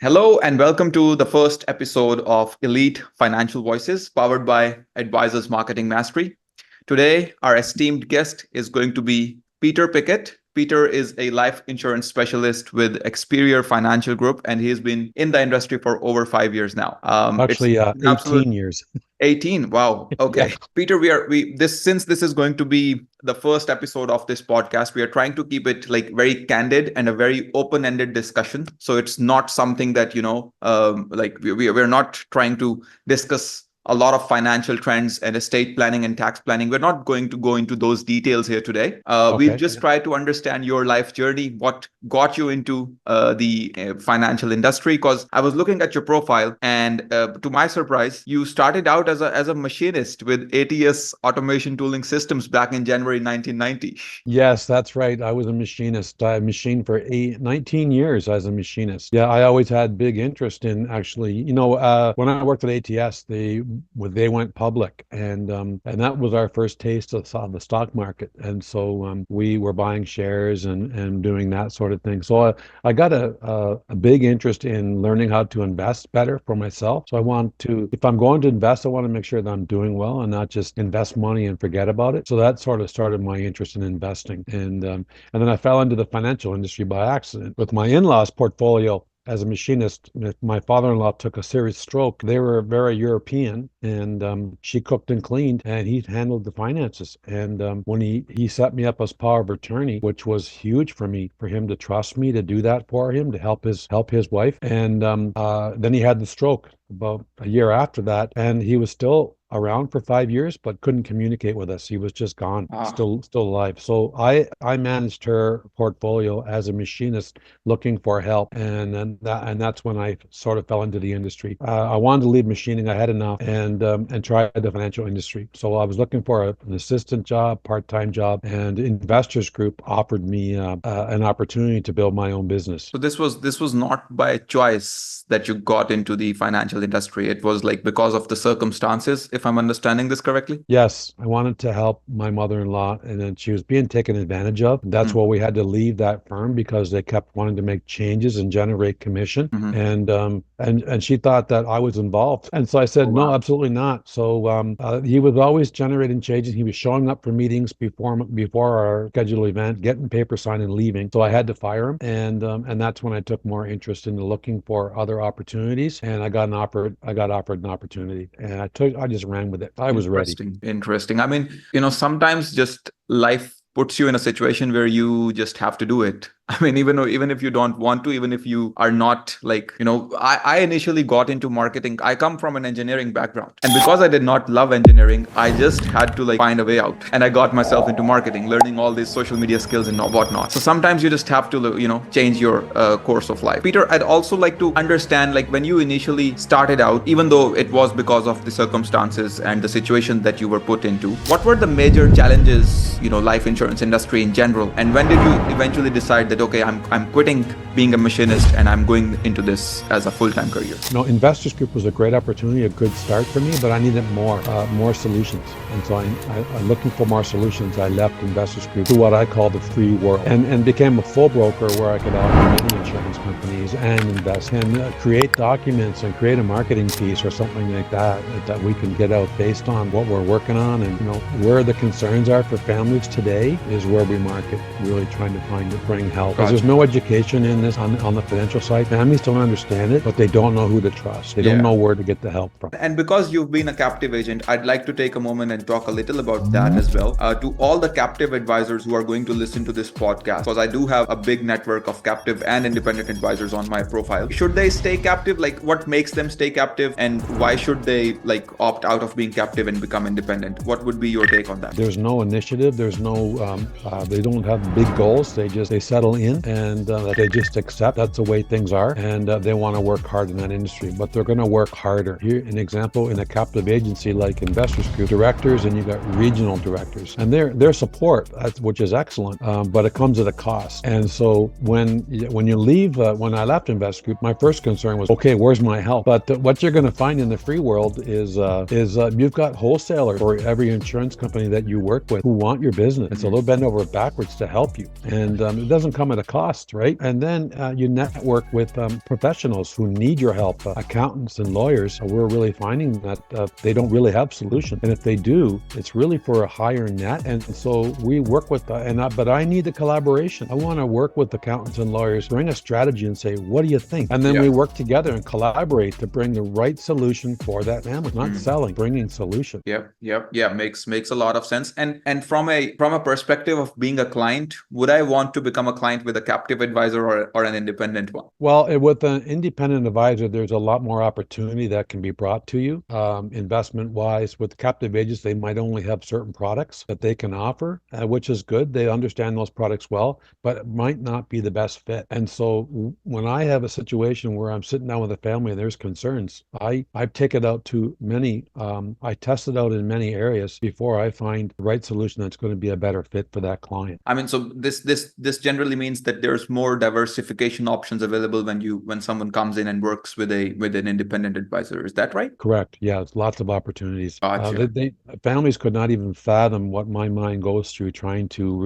Hello and welcome to the first episode of Elite Financial Voices powered by Advisors Marketing Mastery. Today, our esteemed guest is going to be Peter Pickett. Peter is a life insurance specialist with Experior Financial Group, and he's been in the industry for over 5 years now. It's Actually, an absolute 18 years. 18. Wow. Yeah. Okay. Peter, since this is going to be the first episode of this podcast, we are trying to keep it like very candid and a very open-ended discussion. So it's not something that, we're not trying to discuss a lot of financial trends and estate planning and tax planning. We're not going to go into those details here today. We'll Okay. just try to understand your life journey, what got you into the financial industry. Because I was looking at your profile, and to my surprise, you started out as a machinist with ATS Automation Tooling Systems back in January 1990. Yes, that's right. I was a machinist. I machined for 19 years as a machinist. Yeah, I always had big interest in actually, when I worked at ATS, they went public, and that was our first taste of the stock market. And so we were buying shares and doing that sort of thing. So I got a big interest in learning how to invest better for myself. So I want to, if I'm going to invest, I want to make sure that I'm doing well and not just invest money and forget about it. So that sort of started my interest in investing. And then I fell into the financial industry by accident with my in-laws portfolio. As a machinist, my father-in-law took a serious stroke. They were very European, and she cooked and cleaned, and he handled the finances. And when he set me up as power of attorney, which was huge for me, for him to trust me to do that for him, to help his wife. And then he had the stroke about a year after that, and he was still around for 5 years, but couldn't communicate with us. He was just gone, still alive. So I managed her portfolio as a machinist, looking for help, and that's when I sort of fell into the industry. I wanted to leave machining. I had enough, and try the financial industry. So I was looking for an assistant job, part-time job, and Investors Group offered me an opportunity to build my own business. So this was not by choice that you got into the financial industry. It was like because of the circumstances, if I'm understanding this correctly. Yes, I wanted to help my mother-in-law, and then she was being taken advantage of. That's why we had to leave that firm, because they kept wanting to make changes and generate commission. And she thought that I was involved. And so I said, Oh, no, wow. absolutely not. So he was always generating changes. He was showing up for meetings before our scheduled event, getting paper signed and leaving. So I had to fire him. And that's when I took more interest into looking for other opportunities. And I got offered an opportunity, and I just ran with it. I was ready. Interesting. I mean, sometimes just life puts you in a situation where you just have to do it. I mean, even if you don't want to, even if you are not like, I initially got into marketing. I come from an engineering background. And because I did not love engineering, I just had to like find a way out. And I got myself into marketing, learning all these social media skills and whatnot. So sometimes you just have to, change your course of life. Peter, I'd also like to understand, like when you initially started out, even though it was because of the circumstances and the situation that you were put into, what were the major challenges, life insurance industry in general? And when did you eventually decide that, okay, I'm quitting being a machinist and I'm going into this as a full-time career? Investors Group was a great opportunity, a good start for me, but I needed more solutions. And so I'm looking for more solutions. I left Investors Group to what I call the free world, and became a full broker where I could offer many insurance companies and invest and create documents and create a marketing piece or something like that we can get out based on what we're working on. And where the concerns are for families today is where we market, really trying to bring help. Because there's no education in this on the financial side. Families don't understand it, but they don't know who to trust. They don't know where to get the help from. And because you've been a captive agent, I'd like to take a moment and talk a little about that as well. To all the captive advisors who are going to listen to this podcast, because I do have a big network of captive and independent advisors on my profile. Should they stay captive? Like, what makes them stay captive, and why should they like opt out of being captive and become independent? What would be your take on that? There's no initiative. There's no. They don't have big goals. They settle in, and they just accept that's the way things are, and they want to work hard in that industry, but they're going to work harder. Here, an example, in a captive agency like Investors Group, directors, and you got regional directors, and their support, which is excellent, but it comes at a cost. And so when you leave, when I left Investors Group, my first concern was, okay, where's my help? But what you're going to find in the free world is you've got wholesalers for every insurance company that you work with who want your business, and so they'll bend over backwards to help you. And it doesn't come at a cost, right? And then you network with professionals who need your help, accountants and lawyers. We're really finding that they don't really have solutions, and if they do, it's really for a higher net. And so we work with but I need the collaboration. I want to work with accountants and lawyers, bring a strategy and say, what do you think? And then we work together and collaborate to bring the right solution for that family. Not selling, bringing solution. Yeah. Makes a lot of sense. And from a perspective of being a client, would I want to become a client with a captive advisor or an independent one? Well, with an independent advisor, there's a lot more opportunity that can be brought to you, investment wise. With captive agents, they might only have certain products that they can offer, which is good. They understand those products well, but it might not be the best fit. And so when I have a situation where I'm sitting down with a family and there's concerns, I take it out to many, I test it out in many areas before I find the right solution that's going to be a better fit for that client. I mean, so this generally means that there's more diversification options available when someone comes in and works with an independent advisor. Is that right? Correct. Yeah, it's lots of opportunities. Gotcha. Families could not even fathom what my mind goes through trying to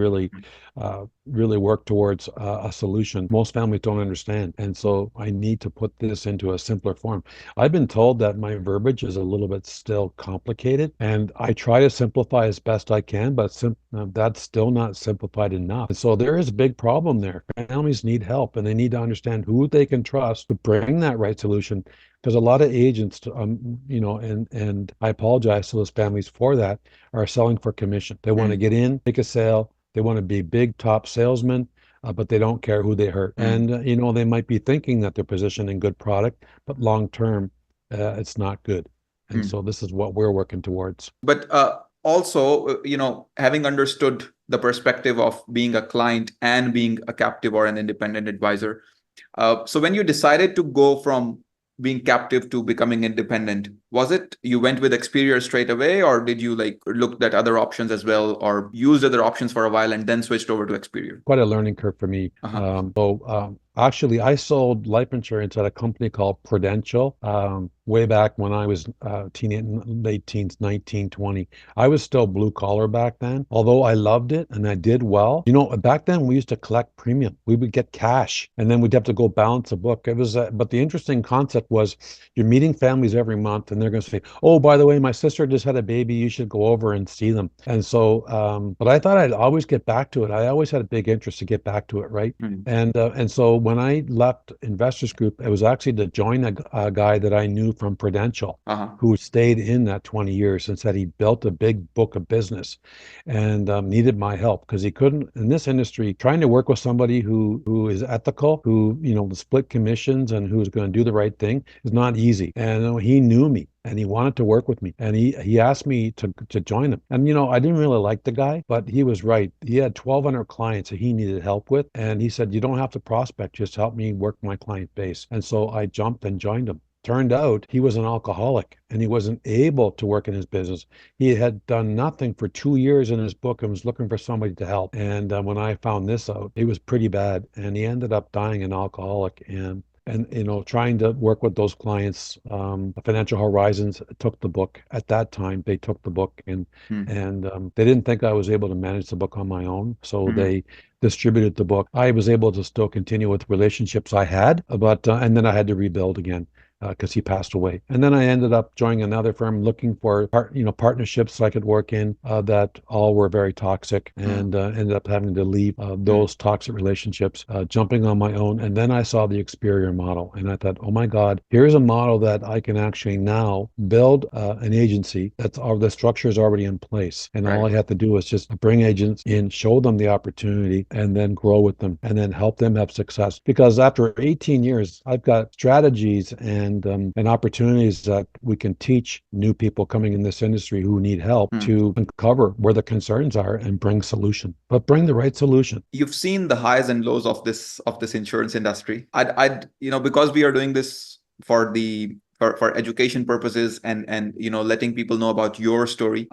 really work towards a solution. Most families don't understand, and so I need to put this into a simpler form. I've been told that my verbiage is a little bit still complicated, and I try to simplify as best I can, but that's still not simplified enough. And so there is a big problem there. Families need help, and they need to understand who they can trust to bring that right solution. Because a lot of agents, and I apologize to those families for that, are selling for commission. They want to get in, make a sale. They want to be big top salesmen, but they don't care who they hurt. And, they might be thinking that they're positioning good product, but long term, it's not good. And so this is what we're working towards. But also, having understood the perspective of being a client and being a captive or an independent advisor, so when you decided to go from being captive to becoming independent, was it you went with Experior straight away, or did you looked at other options as well, or used other options for a while and then switched over to Experior? Quite a learning curve for me. Actually, I sold life insurance at a company called Prudential way back when I was late teens, 19, 20. I was still blue collar back then, although I loved it and I did well. Back then we used to collect premium. We would get cash and then we'd have to go balance a book. It was, but the interesting concept was you're meeting families every month and they're going to say, oh, by the way, my sister just had a baby. You should go over and see them. And so, but I thought I'd always get back to it. I always had a big interest to get back to it, right? And so when I left Investors Group, it was actually to join a guy that I knew from Prudential, who stayed in that 20 years and said he built a big book of business and needed my help because he couldn't, in this industry, trying to work with somebody who is ethical, who, split commissions and who's going to do the right thing is not easy. And he knew me. And he wanted to work with me. And he asked me to join him. And, I didn't really like the guy, but he was right. He had 1,200 clients that he needed help with. And he said, you don't have to prospect, just help me work my client base. And so I jumped and joined him. Turned out he was an alcoholic and he wasn't able to work in his business. He had done nothing for 2 years in his book and was looking for somebody to help. And when I found this out, it was pretty bad. And he ended up dying an alcoholic. And trying to work with those clients, Financial Horizons took the book. At that time, they took the book and they didn't think I was able to manage the book on my own. So they distributed the book. I was able to still continue with relationships I had, but and then I had to rebuild again. Because he passed away. And then I ended up joining another firm looking for partnerships I could work in that all were very toxic and ended up having to leave those toxic relationships, jumping on my own. And then I saw the Experior model and I thought, oh my God, here's a model that I can actually now build an agency the structure is already in place. And all I have to do is just bring agents in, show them the opportunity and then grow with them and then help them have success. Because after 18 years, I've got strategies and opportunities that we can teach new people coming in this industry who need help to uncover where the concerns are and bring solution, but bring the right solution. You've seen the highs and lows of this insurance industry. I'd because we are doing this for for education purposes and letting people know about your story.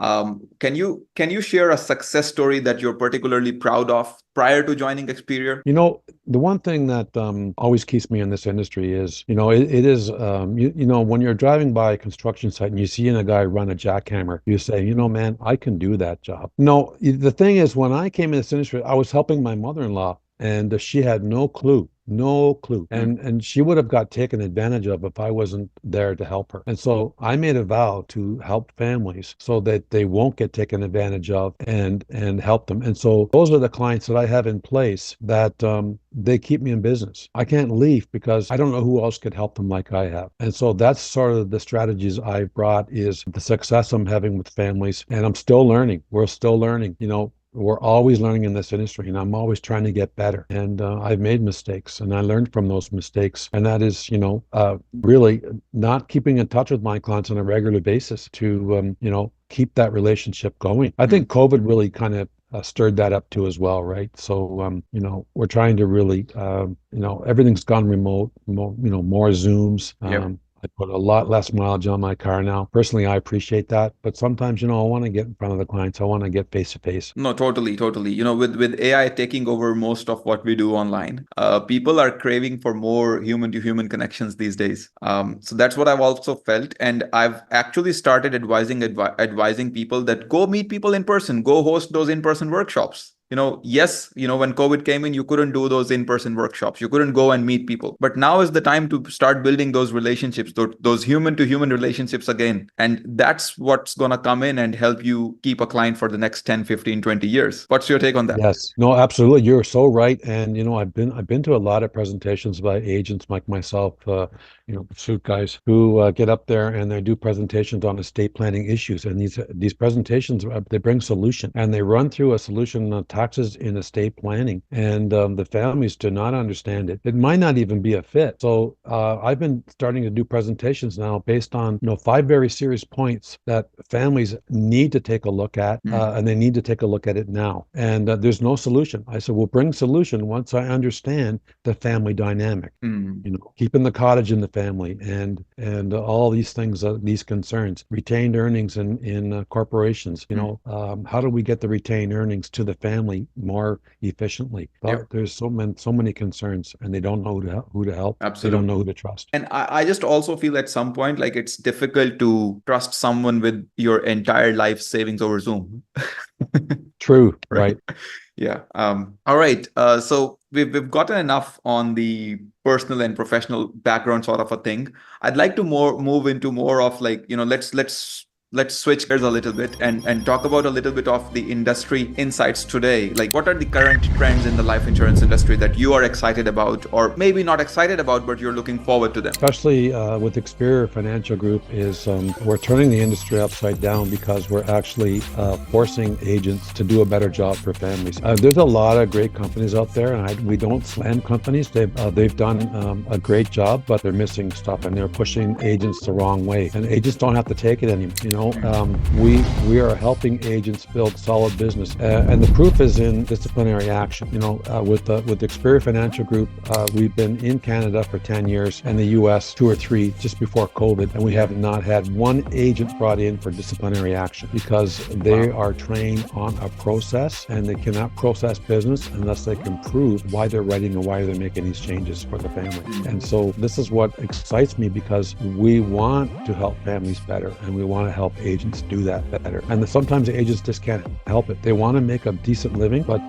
Can you share a success story that you're particularly proud of prior to joining Experior? The one thing that always keeps me in this industry is, it is, when you're driving by a construction site and you see a guy run a jackhammer, you say, man, I can do that job. No, the thing is, when I came in this industry, I was helping my mother-in-law. and she had no clue. No clue. Mm. And she would have got taken advantage of if I wasn't there to help her. And so I made a vow to help families so that they won't get taken advantage of and help them. And so those are the clients that I have in place that they keep me in business. I can't leave because I don't know who else could help them like I have. And so that's sort of the strategies I've brought is the success I'm having with families. And I'm still learning. We're still learning. We're always learning in this industry, and I'm always trying to get better. And I've made mistakes, and I learned from those mistakes. And that is, really not keeping in touch with my clients on a regular basis to, keep that relationship going. I Mm. think COVID really kind of stirred that up too as well, right? So, we're trying to really, everything's gone remote, more Zooms. Yep. I put a lot less mileage on my car now. Personally, I appreciate that. But sometimes, I want to get in front of the clients. I want to get face to face. No, totally, totally. With AI taking over most of what we do online, people are craving for more human to human connections these days. So that's what I've also felt, and I've actually started advising people that go meet people in person, go host those in person workshops. Yes, when COVID came in, you couldn't do those in-person workshops. You couldn't go and meet people. But now is the time to start building those relationships, those human-to-human relationships again. And that's what's going to come in and help you keep a client for the next 10, 15, 20 years. What's your take on that? Yes. No, absolutely. You're so right. And I've been to a lot of presentations by agents like myself, suit guys who get up there and they do presentations on estate planning issues. And these presentations they bring solution and they run through a solution on taxes in estate planning. And the families do not understand it. It might not even be a fit. So I've been starting to do presentations now based on 5 very serious points that families need to take a look at, Mm. and they need to take a look at it now. And there's no solution. I said, we'll bring solution once I understand the family dynamic. Mm. Keeping the cottage in the family and all these things, these concerns, retained earnings in corporations. Mm. How do we get the retained earnings to the family more efficiently? Yep. There's so many concerns, and they don't know who to help. They don't Absolutely. know who to trust. And I just also feel at some point like it's difficult to trust someone with your entire life savings over Zoom. True, Right. right? Yeah. All right. So we've gotten enough on the personal and professional background sort of a thing. I'd like to move into more of like, let's switch gears a little bit and talk about a little bit of the industry insights today. Like, what are the current trends in the life insurance industry that you are excited about, or maybe not excited about, but you're looking forward to them? Especially with Experior Financial Group, is we're turning the industry upside down because we're actually forcing agents to do a better job for families. There's a lot of great companies out there, and we don't slam companies. They've done a great job, but they're missing stuff, and they're pushing agents the wrong way. And agents don't have to take it anymore. We are helping agents build solid business, and the proof is in disciplinary action. With Experior Financial Group, we've been in Canada for 10 years and the US 2 or 3 just before COVID, and we have not had one agent brought in for disciplinary action because they are trained on a process, and they cannot process business unless they can prove why they're writing and why they're making these changes for the family. And so this is what excites me, because we want to help families better, and we want to help agents do that better. And sometimes agents just can't help it. They want to make a decent living, but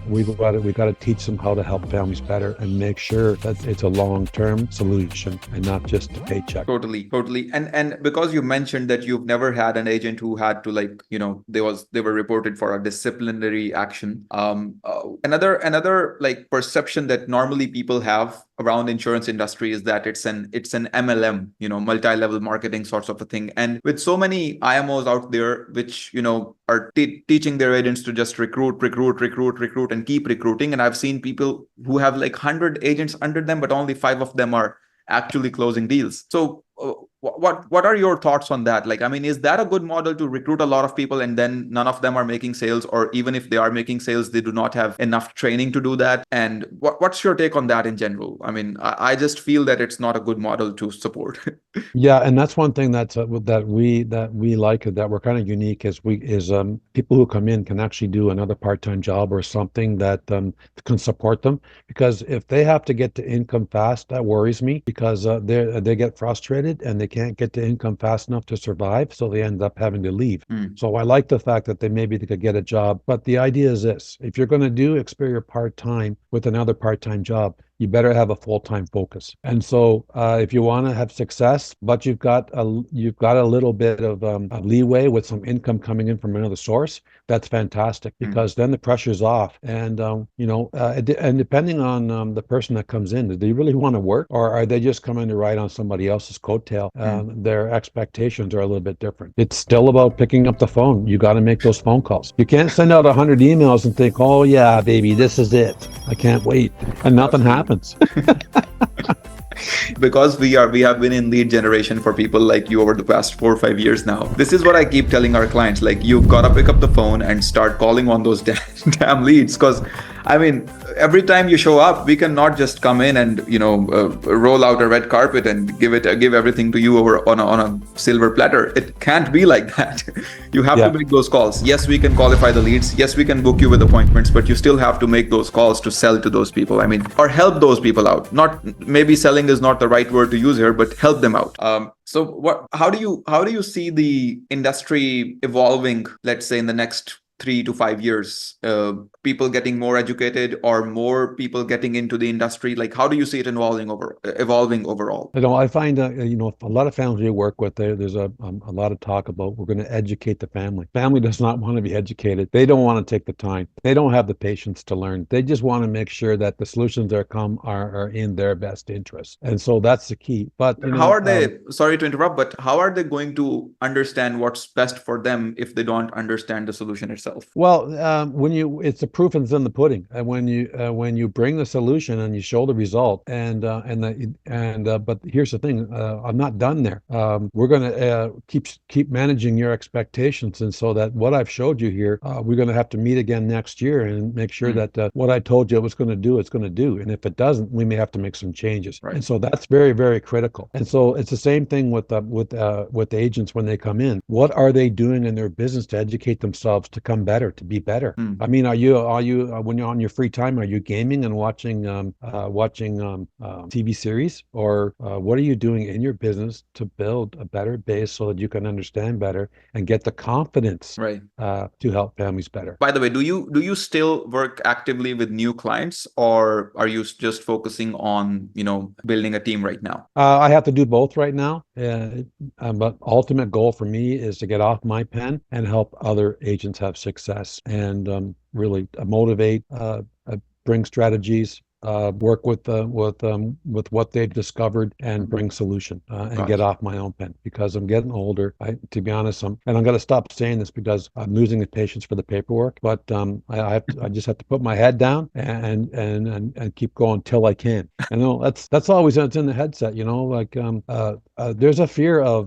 we've got to teach them how to help families better and make sure that it's a long-term solution and not just a paycheck. Totally. And because you mentioned that you've never had an agent who had to, like, they were reported for a disciplinary action. Another like perception that normally people have around insurance industry is that it's an MLM, multi-level marketing sorts of a thing. And with so many IMOs out there, which, are teaching their agents to just recruit, and keep recruiting. And I've seen people who have like 100 agents under them, but only 5 of them are actually closing deals. So what are your thoughts on that? Like, I mean, is that a good model to recruit a lot of people and then none of them are making sales, or even if they are making sales, they do not have enough training to do that? And what's your take on that in general? I mean, I just feel that it's not a good model to support. Yeah, and that's one thing that we like, that we're kind of unique, is people who come in can actually do another part-time job or something that can support them. Because if they have to get to income fast, that worries me, because they get frustrated and they can't get to income fast enough to survive, so they end up having to leave. Mm, So I like the fact that maybe they could get a job. But the idea is this: if you're going to do experience part-time with another part-time job, you better have a full-time focus. And so, if you want to have success, but you've got a little bit of leeway with some income coming in from another source, that's fantastic, mm, because then the pressure's off. And and depending on the person that comes in, do they really want to work, or are they just coming to ride on somebody else's coattail? mm. Their expectations are a little bit different. It's still about picking up the phone. You got to make those phone calls. You can't send out 100 emails and think, oh yeah, baby, this is it. I can't wait, and nothing Absolutely. happens. Because we have been in lead generation for people like you over the past 4 or 5 years now. This is what I keep telling our clients, like, you've got to pick up the phone and start calling on those damn leads. Because I mean, every time you show up, we cannot just come in and roll out a red carpet and give everything to you over on a silver platter. It can't be like that. You have to Yeah. make those calls. Yes, we can qualify the leads. Yes, we can book you with appointments, but you still have to make those calls to sell to those people. I mean, or help those people out. Not, maybe selling is not the right word to use here, but help them out. So how do you see the industry evolving, let's say in the next 3 to 5 years, people getting more educated or more people getting into the industry? Like, how do you see it evolving overall? I find a lot of families we work with, there's a lot of talk about we're going to educate the family. Family does not want to be educated. They don't want to take the time. They don't have the patience to learn. They just want to make sure that the solutions that come are in their best interest. And so that's the key. But How are they, sorry to interrupt, but how are they going to understand what's best for them if they don't understand the solution itself? well, it's the proof is in the pudding. And when you bring the solution and you show the result, but here's the thing, I'm not done there. We're going to keep managing your expectations, and so that what I've showed you here, we're going to have to meet again next year and make sure Mm, that what I told you it was going to do, it's going to do. And if it doesn't, we may have to make some changes. right. And so that's very, very critical. And so it's the same thing with agents when they come in. What are they doing in their business to educate themselves to come better, to be better? Mm. I mean, are you when you're on your free time, are you gaming and watching TV series, or what are you doing in your business to build a better base so that you can understand better and get the confidence Right. to help families better? By the way, do you still work actively with new clients, or are you just focusing on, building a team right now? I have to do both right now, but ultimate goal for me is to get off my pen and help other agents have success, and really motivate, bring strategies, work with what they've discovered, and Mhm. bring solution, and get Gotcha. off my own pen, because I'm getting older. To be honest, and I'm going to stop saying this because I'm losing the patience for the paperwork. But I just have to put my head down and keep going till I can. And that's always it's in the headset. Like there's a fear of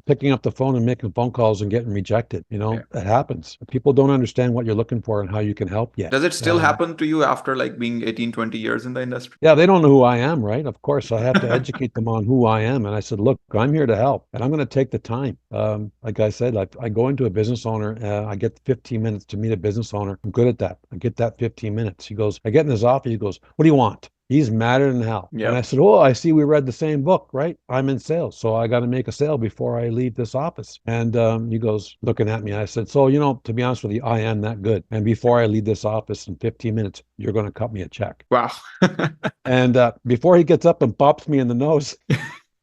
picking up the phone and making phone calls and getting rejected. Yeah. It happens. People don't understand what you're looking for and how you can help yet. Does it still happen to you after like being 18, 20 years in the industry? Yeah, they don't know who I am, right? Of course, I have to educate them on who I am. And I said, look, I'm here to help, and I'm going to take the time. Like I said, I go into a business owner, I get 15 minutes to meet a business owner. I'm good at that. I get that 15 minutes. I get in his office. He goes, what do you want? He's madder than hell. And I Yep. said, oh, I see we read the same book, right? I'm in sales, so I got to make a sale before I leave this office. And he goes, looking at me. I said, so, to be honest with you, I am that good. And before I leave this office in 15 minutes, you're going to cut me a check. Wow. And before he gets up and bops me in the nose,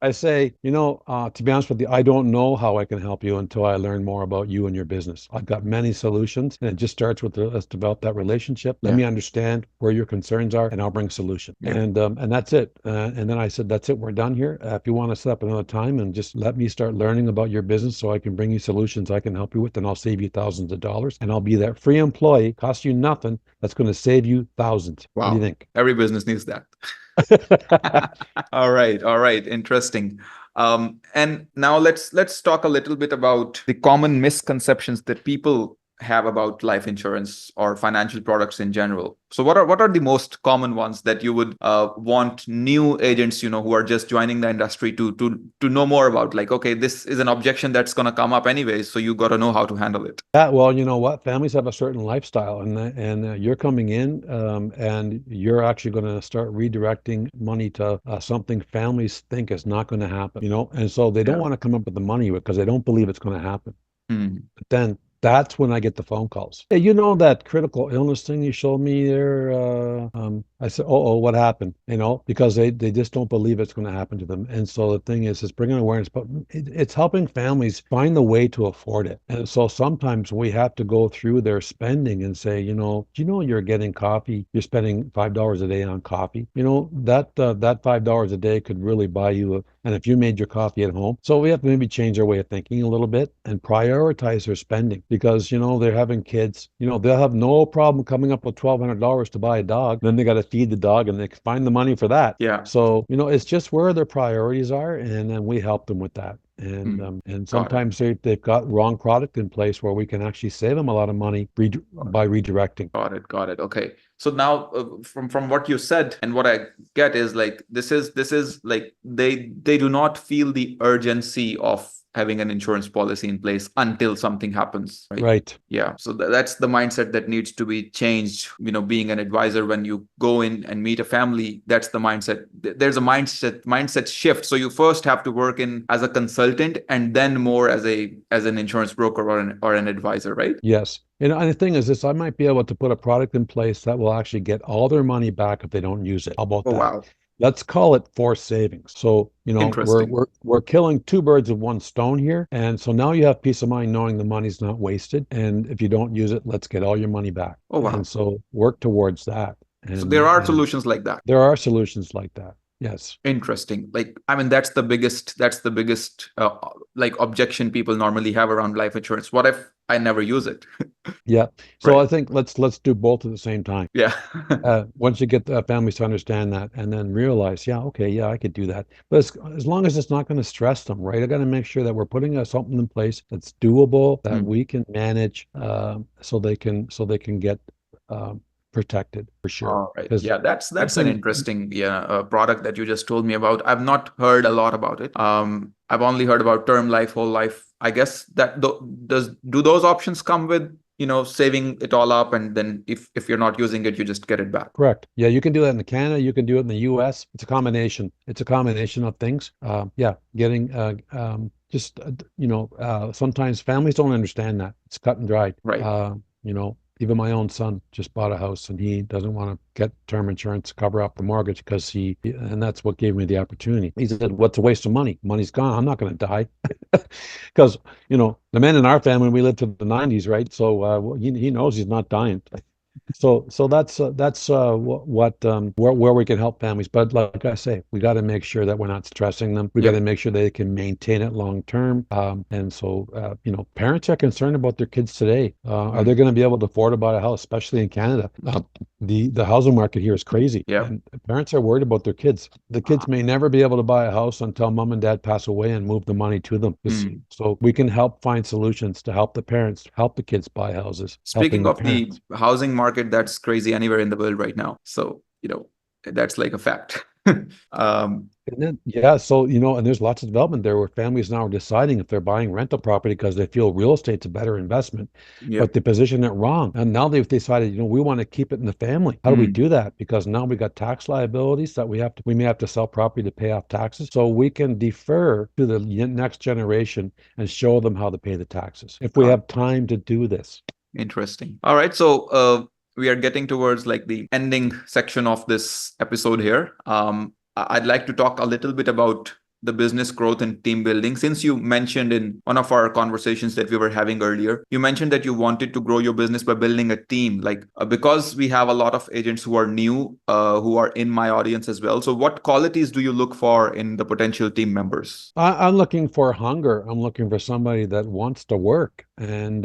I say, to be honest with you, I don't know how I can help you until I learn more about you and your business. I've got many solutions, and it just starts with let's develop that relationship. Let Yeah. me understand where your concerns are, and I'll bring solution. Yeah. And that's it. And then I said, that's it. We're done here. If you want to set up another time and just let me start learning about your business so I can bring you solutions I can help you with, and I'll save you thousands of dollars. And I'll be that free employee, cost you nothing. That's going to save you thousands. What do you Wow. think? Every business needs that. All right. All right. Interesting. And now let's talk a little bit about the common misconceptions that people have about life insurance or financial products in general. So what are the most common ones that you would want new agents, who are just joining the industry to know more about? Like, okay, this is an objection that's going to come up anyways, so you got to know how to handle it. Yeah, well, you know what? Families have a certain lifestyle, and you're coming in, and you're actually going to start redirecting money to something families think is not going to happen, and so they don't Yeah. want to come up with the money because they don't believe it's going to happen. Mm. But then that's when I get the phone calls. Hey, you know that critical illness thing you showed me there? I said, oh, what happened? Because they just don't believe it's going to happen to them. And so the thing is bringing awareness, but it's helping families find the way to afford it. And so sometimes we have to go through their spending and say, do you know you're getting coffee? You're spending $5 a day on coffee. That $5 a day could really buy you and if you made your coffee at home. So we have to maybe change our way of thinking a little bit and prioritize their spending because, they're having kids, they'll have no problem coming up with $1,200 to buy a dog. Then they got to feed the dog and they find the money for that. Yeah. So, it's just where their priorities are. And then we help them with that. And Mm. and Got it. sometimes they've got wrong product in place where we can actually save them a lot of money by redirecting. Got it. Got it. Okay. So now, from what you said and what I get is like this is like they do not feel the urgency of having an insurance policy in place until something happens, right? Right. Yeah. So that's the mindset that needs to be changed. Being an advisor, when you go in and meet a family, that's the mindset. There's a mindset shift. So you first have to work in as a consultant and then more as an insurance broker or an advisor, right? Yes. And the thing is this, I might be able to put a product in place that will actually get all their money back if they don't use it. How about Oh, that? wow. Let's call it forced savings. So, we're Interesting. we're we're killing two birds with one stone here. And so now you have peace of mind knowing the money's not wasted. And if you don't use it, let's get all your money back. Oh, And wow. so work towards that. So there And are and solutions like that. there are solutions like that. Yes. Interesting. Like, I mean, that's the biggest like objection people normally have around life insurance. What if I never use it? Yeah. So Right. I think let's do both at the same time. Yeah. Once you get the families to understand that and then realize, yeah, okay, yeah, I could do that. But as long as it's not going to stress them, right? I got to make sure that we're putting something in place that's doable, that Hmm. we can manage, so they can get protected for sure. All right. Because Yeah, that's an something, interesting product that you just told me about. I've not heard a lot about it. I've only heard about term life, whole life. I guess that do those options come with saving it all up, and then if you're not using it, you just get it back. correct. Yeah, you can do that in Canada. You can do it in the US. It's a combination. It's a combination of things. Yeah, getting just sometimes families don't understand that. It's cut and dried. Right. Even my own son just bought a house and he doesn't want to get term insurance to cover up the mortgage and that's what gave me the opportunity. He said, "What's a waste of money? Money's gone. I'm not going to die." Because, the men in our family, we lived to the 90s, right? So he knows he's not dying. So that's where we can help families. But like I say, we got to make sure that we're not stressing them. We got to Yep. make sure they can maintain it long term. And so parents are concerned about their kids today. Are they Mm. going to be able to afford to buy a house, especially in Canada? The housing market here is crazy, Yep. and parents are worried about their kids. The kids may never be able to buy a house until mom and dad pass away and move the money to them. Mm. So we can help find solutions to help the parents, help the kids buy houses, helping Speaking the of the parents. housing market, that's crazy anywhere in the world right now. So, that's like a fact. Um, And then, yeah, so, and there's lots of development there where families now are deciding if they're buying rental property because they feel real estate's a better investment, but yep. they position it wrong. And now they've decided, we want to keep it in the family. How do we Mm. do that? Because now we got tax liabilities that we may have to sell property to pay off taxes. So we can defer to the next generation and show them how to pay the taxes if we Got have time to do this. Interesting. All right. So we are getting towards like the ending section of this episode here. I'd like to talk a little bit about the business growth and team building. Since you mentioned in one of our conversations that we were having earlier, you mentioned that you wanted to grow your business by building a team. Like because we have a lot of agents who are new, who are in my audience as well. So what qualities do you look for in the potential team members? I'm looking for hunger. I'm looking for somebody that wants to work and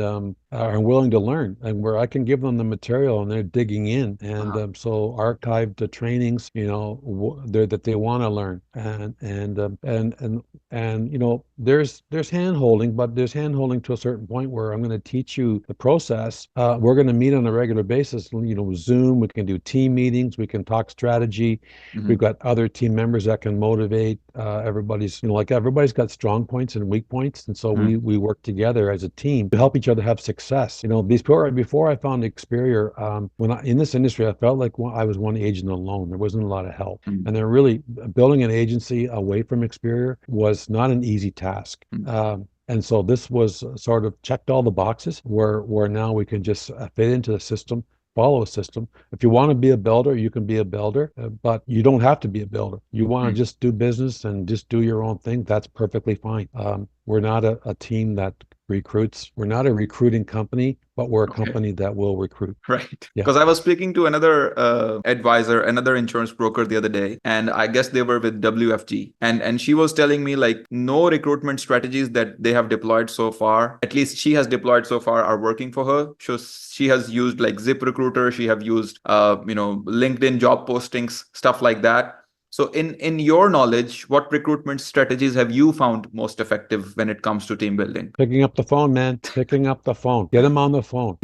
are willing to learn, and where I can give them the material and they're digging in. And so archived the trainings, that they want to learn, and and there's hand holding, but there's hand holding to a certain point where I'm going to teach you the process. We're going to meet on a regular basis, Zoom. We can do team meetings. We can talk strategy. We've Mm-hmm. got other team members that can motivate. Everybody's, like everybody's got strong points and weak points, and so we work together as a team to help each other have success. Before I found Experior, when in this industry, I felt like I was one agent alone. There wasn't a lot of help, Mm-hmm. and they're really building an agency away from Experior was not an easy task. And so this was sort of checked all the boxes where now we can just fit into the system, follow a system. If you want to be a builder, you can be a builder, but you don't have to be a builder. You want to just do business and just do your own thing. That's perfectly fine. We're not a team that recruits. We're not a recruiting company, but we're a Okay. company that will recruit. Right. Yeah. Because I was speaking to another advisor, another insurance broker the other day, and I guess they were with WFG. And she was telling me like no recruitment strategies that they have deployed so far, at least she has deployed so far, are working for her. So she has used like Zip Recruiter, she have used LinkedIn job postings, stuff like that. So in your knowledge, what recruitment strategies have you found most effective when it comes to team building? Picking up the phone, man. Picking up the phone. Get them on the phone.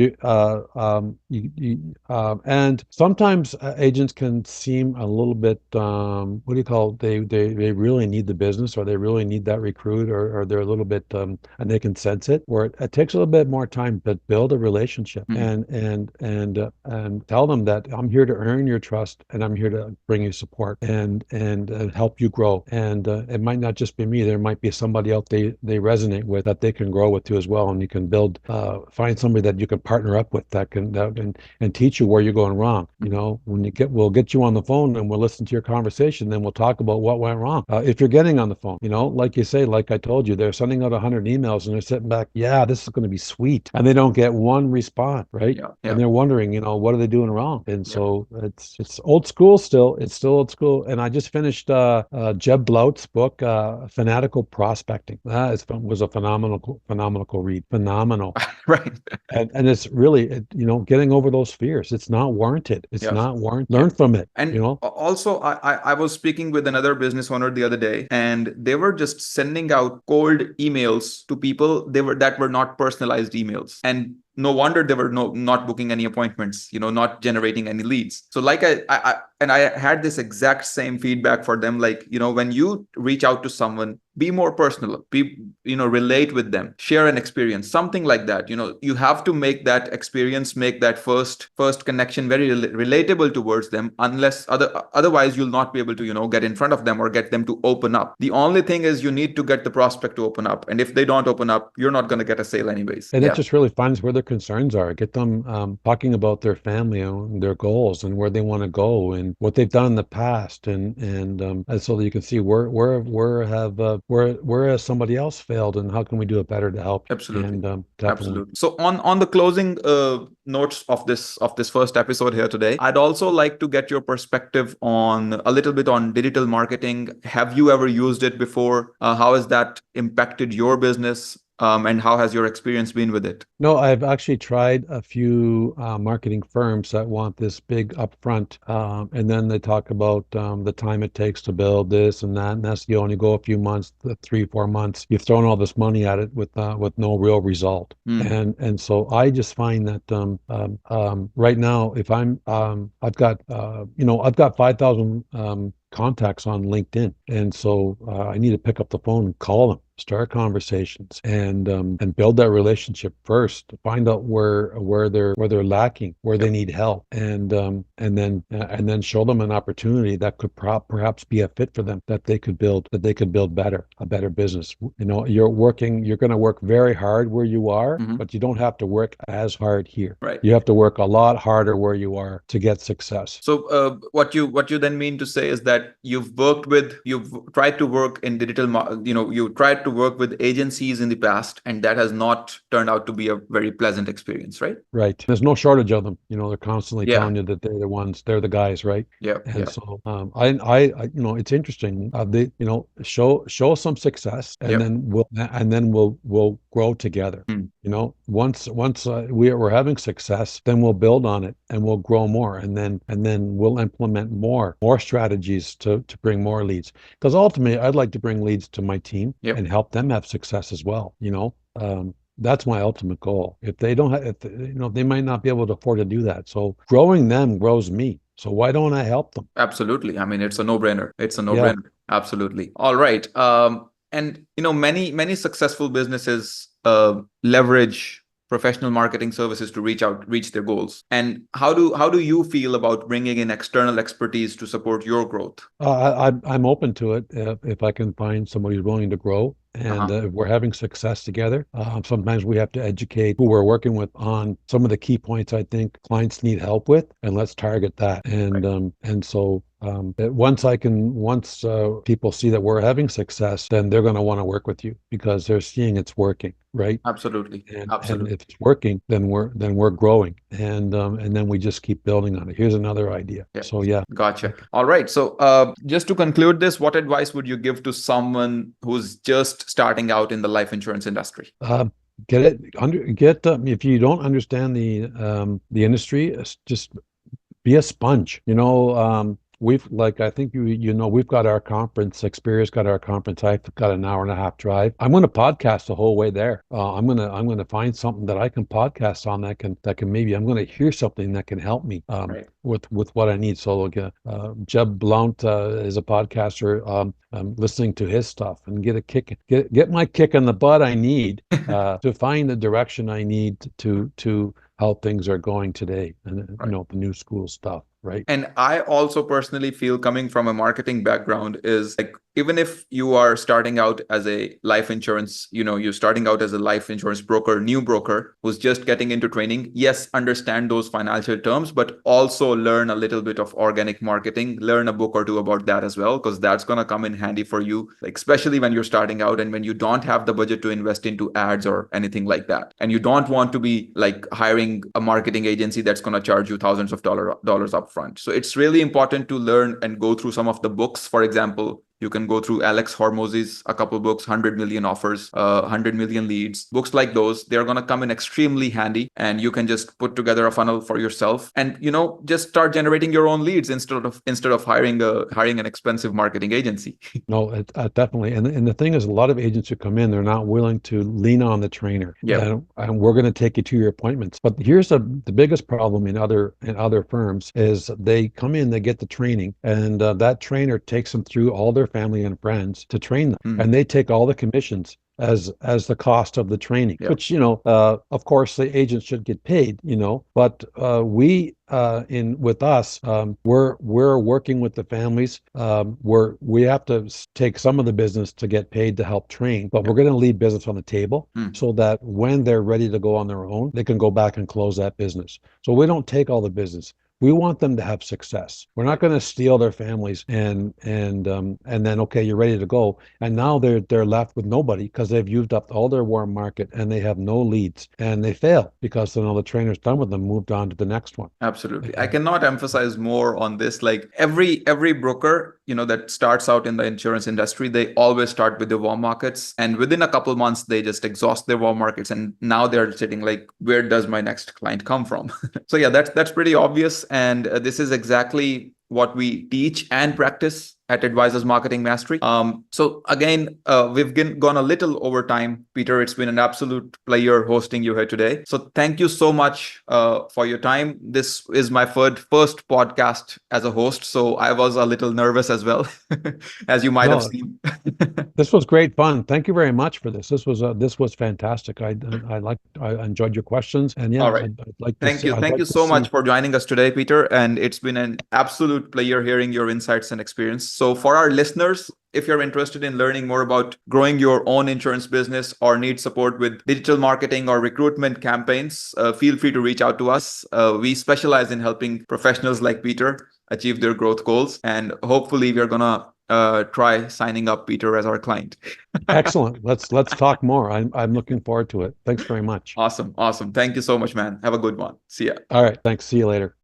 And sometimes agents can seem a little bit, what do you call it? They really need the business, or they really need that recruit, or they're a little bit, and they can sense it. Where it takes a little bit more time, but build a relationship Mm. and tell them that I'm here to earn your trust, and I'm here to bring you support and help you grow. And it might not just be me. There might be somebody else they resonate with that they can grow with too as well. And you can find somebody that you can partner up with that and teach you where you're going wrong. We'll get you on the phone and we'll listen to your conversation. Then we'll talk about what went wrong. If you're getting on the phone, like you say, like I told you, they're sending out 100 emails and they're sitting back, yeah, this is going to be sweet. And they don't get one response, right? Yeah, And yeah, they're wondering, what are they doing wrong? And yeah. so it's old school still. It's still old school. And I just finished Jeb Blout's book, Fanatical Prospecting. That was a phenomenal read. Phenomenal. Right. And it's really, getting over those fears. It's not warranted. It's Yeah. not warranted. Yeah. Learn from it, And also, I was speaking with another business owner the other day, and they were just sending out cold emails to people that were not personalized emails. And no wonder they were not booking any appointments, not generating any leads. So like I had this exact same feedback for them. Like, when you reach out to someone, be more personal, relate with them, share an experience, something like that. You have to make that experience, make that first connection very relatable towards them, unless otherwise you'll not be able to, get in front of them or get them to open up. The only thing is you need to get the prospect to open up. And if they don't open up, you're not going to get a sale anyways. And it Yeah. just really finds where their concerns are. Get them talking about their family and their goals and where they want to go and what they've done in the past, and so that you can see where has somebody else failed and how can we do it better to help. Absolutely. And definitely. Absolutely. So on the closing notes of this first episode here today, I'd also like to get your perspective on a little bit on digital marketing. Have you ever used it before? How has that impacted your business? And how has your experience been with it? No, I've actually tried a few marketing firms that want this big upfront, and then they talk about the time it takes to build this and that, and that's you only go a few months, 3, 4 months. You've thrown all this money at it with no real result, Mm. and so I just find that right now, if I've got 5,000 contacts on LinkedIn, and so I need to pick up the phone and call them, start conversations, and build that relationship first. Find out where they're lacking, where they Yep. need help, and then show them an opportunity that could perhaps be a fit for them, that they could build a better business. You're going to work very hard where you are, Mhm. but you don't have to work as hard here. Right. You have to work a lot harder where you are to get success. So what you then mean to say is that you've tried to work in digital, you tried had to work with agencies in the past, and that has not turned out to be a very pleasant experience, right? Right. There's no shortage of them. They're constantly Yeah, telling you that they're the ones, they're the guys, right? yeah, And yeah, so, it's interesting. Show some success, and yeah. then we'll grow together. Mm, Once we're having success, then we'll build on it and we'll grow more, and then we'll implement more strategies to bring more leads. Because ultimately, I'd like to bring leads to my team yep. and help them have success as well. That's my ultimate goal. If they don't have, if they might not be able to afford to do that. So growing them grows me. So why don't I help them? Absolutely. I mean, it's a no-brainer. It's a Yeah. no-brainer. Absolutely. All right. And many successful businesses leverage professional marketing services to reach their goals. And how do you feel about bringing in external expertise to support your growth? I'm open to it if I can find somebody who's willing to grow. And Uh-huh. if we're having success together, sometimes we have to educate who we're working with on some of the key points I think clients need help with, and let's target that. Right. And so once people see that we're having success, then they're going to want to work with you because they're seeing it's working, right? Absolutely. And Absolutely. if it's working, then we're growing, and then we just keep building on it. Here's another idea. Yeah. So yeah, Gotcha. like All right. So, just to conclude this, what advice would you give to someone who's just starting out in the life insurance industry? uh, if you don't understand the industry, just be a sponge. I think we've got our conference. Experience got our conference. I've got an hour and a half drive. I'm going to podcast the whole way there. I'm gonna find something that I can podcast on that can maybe I'm going to hear something that can help me Right. with what I need. So Jeb Blount is a podcaster. I'm listening to his stuff and get my kick in the butt I need to find the direction I need to how things are going today, and Right. the new school stuff, right? And I also personally feel, coming from a marketing background, is like, even if you are starting out as a life insurance, you're starting out as a life insurance broker, new broker who's just getting into training, yes, understand those financial terms, but also learn a little bit of organic marketing, learn a book or two about that as well, because that's going to come in handy for you, like especially when you're starting out and when you don't have the budget to invest into ads or anything like that. And you don't want to be like hiring a marketing agency that's going to charge you thousands of dollars up front. So it's really important to learn and go through some of the books. For example, you can go through Alex Hormozzi's a couple books, 100 million offers, 100 million leads. Books like those, they're going to come in extremely handy, and you can just put together a funnel for yourself and just start generating your own leads instead of hiring an expensive marketing agency. No, definitely. And the thing is, a lot of agents who come in, they're not willing to lean on the trainer. Yeah. And we're going to take you to your appointments. But here's the biggest problem in other firms is they come in, they get the training, and that trainer takes them through all their family and friends to train them, Mm, and they take all the commissions as the cost of the training, yeah. which of course the agents should get paid, but we in with us, we're working with the families. We have to take some of the business to get paid to help train, but Yeah. we're going to leave business on the table Mm, so that when they're ready to go on their own, they can go back and close that business. So we don't take all the business. We want them to have success. We're not right. going to steal their families and then okay, you're ready to go, and now they're left with nobody because they've used up all their warm market and they have no leads and they fail because then all the trainer's done with them, moved on to the next one. Absolutely. I And cannot emphasize more on this. Like every broker, that starts out in the insurance industry, they always start with the warm markets. And within a couple months, they just exhaust their warm markets. And now they're sitting like, where does my next client come from? So yeah, that's pretty obvious. And this is exactly what we teach and practice at Advisors Marketing Mastery. So again, we've gone a little over time. Peter, it's been an absolute pleasure hosting you here today. So thank you so much for your time. This is my first podcast as a host, so I was a little nervous as well, as you might have no, seen. this was great fun. Thank you very much for this. This was fantastic. I enjoyed your questions, and yeah, All right. I'd like to Thank see you. I'd Thank you like to so much see. for joining us today, Peter. And it's been an absolute pleasure hearing your insights and experience. So, for our listeners, if you're interested in learning more about growing your own insurance business or need support with digital marketing or recruitment campaigns, feel free to reach out to us. We specialize in helping professionals like Peter achieve their growth goals. And hopefully, we're going to try signing up Peter as our client. Excellent. Let's talk more. I'm looking forward to it. Thanks very much. Awesome. Awesome. Thank you so much, man. Have a good one. See ya. All right. Thanks. See you later.